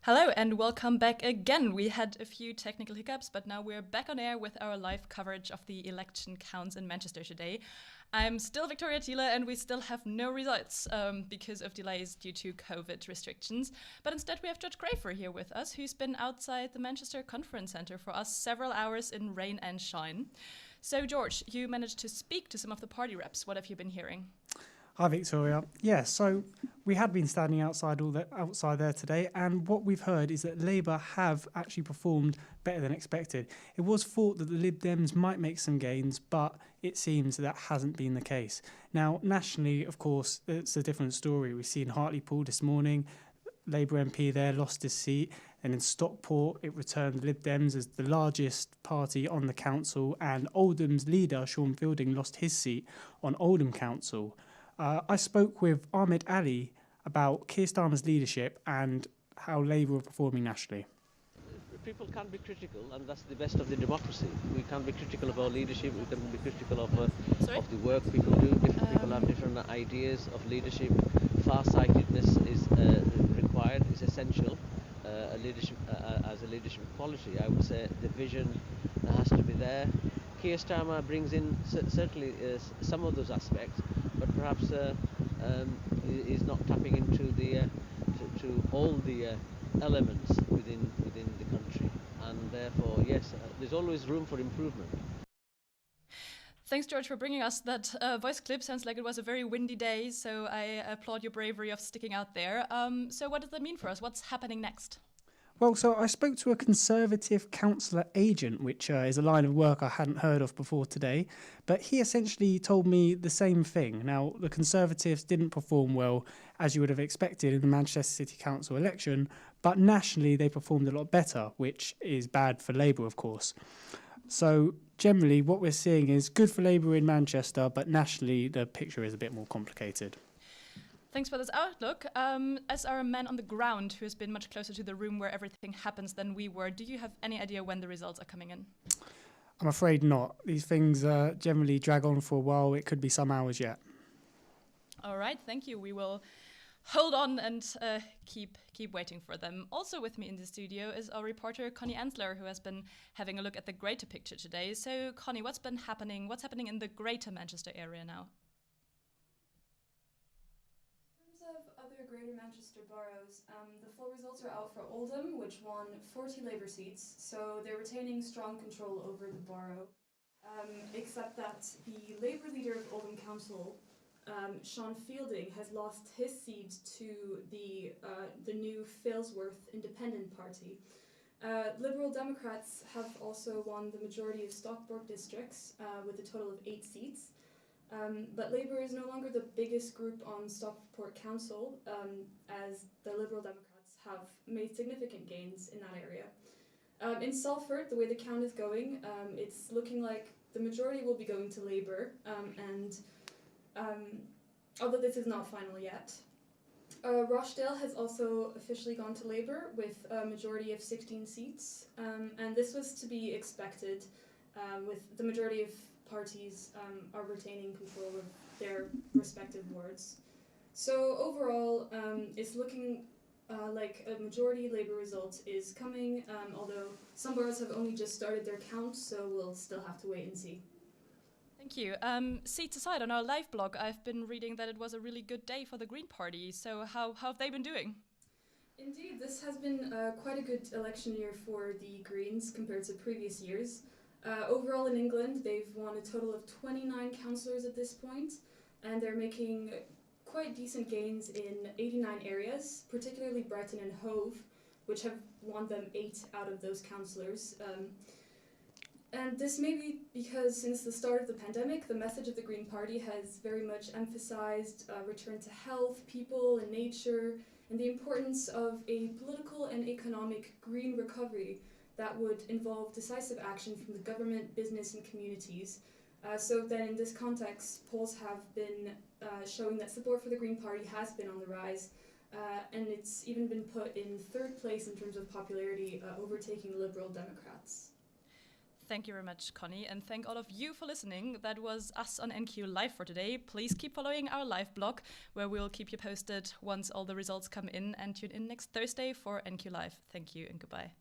Hello and welcome back again. We had a few technical hiccups, but now we're back on air with our live coverage of the election counts in Manchester today. I'm still Victoria Thiele and we still have no results because of delays due to COVID restrictions. But instead we have George Grafer here with us, who's been outside the Manchester Conference Centre for us several hours in rain and shine. So George, you managed to speak to some of the party reps. What have you been hearing? Hi Victoria. Yeah, so we had been standing outside there today, and what we've heard is that Labour have actually performed better than expected. It was thought that the Lib Dems might make some gains, but it seems that hasn't been the case. Now, nationally, of course, it's a different story. We've seen Hartlepool this morning. Labour MP there lost his seat, and in Stockport it returned the Lib Dems as the largest party on the council, and Oldham's leader Sean Fielding lost his seat on Oldham Council. I spoke with Ahmed Ali about Keir Starmer's leadership and how Labour are performing nationally. People can be critical, and that's the best of the democracy. We can be critical of our leadership, we can be critical of the work people do. Different people have different ideas of leadership. Far-sightedness is required, is essential as a leadership quality. I would say the vision has to be there. Keir Starmer brings in certainly some of those aspects, but perhaps is not tapping into to all the elements within the country, and therefore, yes, there's always room for improvement. Thanks, George, for bringing us that voice clip. Sounds like it was a very windy day, so I applaud your bravery of sticking out there. So what does that mean for us? What's happening next? Well, so I spoke to a Conservative councillor agent, which is a line of work I hadn't heard of before today, but he essentially told me the same thing. Now, the Conservatives didn't perform well, as you would have expected in the Manchester City Council election, but nationally they performed a lot better, which is bad for Labour, of course. So generally what we're seeing is good for Labour in Manchester, but nationally the picture is a bit more complicated. Thanks for this outlook. As our man on the ground who has been much closer to the room where everything happens than we were, do you have any idea when the results are coming in? I'm afraid not. These things generally drag on for a while. It could be some hours yet. All right, thank you. We will hold on and keep waiting for them. Also with me in the studio is our reporter Connie Ansler, who has been having a look at the greater picture today. So Connie, what's happening in the greater Manchester area now? Of other Greater Manchester boroughs, the full results are out for Oldham, which won 40 Labour seats, so they're retaining strong control over the borough, except that the Labour leader of Oldham Council, Sean Fielding, has lost his seat to the new Failsworth Independent Party. Liberal Democrats have also won the majority of Stockport districts with a total of 8 seats. But Labour is no longer the biggest group on Stockport Council, as the Liberal Democrats have made significant gains in that area. In Salford, the way the count is going, it's looking like the majority will be going to Labour, and although this is not final yet. Rochdale has also officially gone to Labour with a majority of 16 seats, and this was to be expected, with the majority of parties are retaining control of their respective wards. So overall, it's looking like a majority Labour result is coming, although some boroughs have only just started their count, so we'll still have to wait and see. Thank you. Seats aside, on our live blog, I've been reading that it was a really good day for the Green Party. So how have they been doing? Indeed, this has been quite a good election year for the Greens compared to previous years. Overall in England, they've won a total of 29 councillors at this point, and they're making quite decent gains in 89 areas, particularly Brighton and Hove, which have won them 8 out of those councillors. And this may be because since the start of the pandemic, the message of the Green Party has very much emphasized return to health, people and nature, and the importance of a political and economic green recovery that would involve decisive action from the government, business and communities. So then in this context, polls have been showing that support for the Green Party has been on the rise, and it's even been put in 3rd place in terms of popularity, overtaking Liberal Democrats. Thank you very much, Connie, and thank all of you for listening. That was us on NQ Live for today. Please keep following our live blog, where we'll keep you posted once all the results come in, and tune in next Thursday for NQ Live. Thank you and goodbye.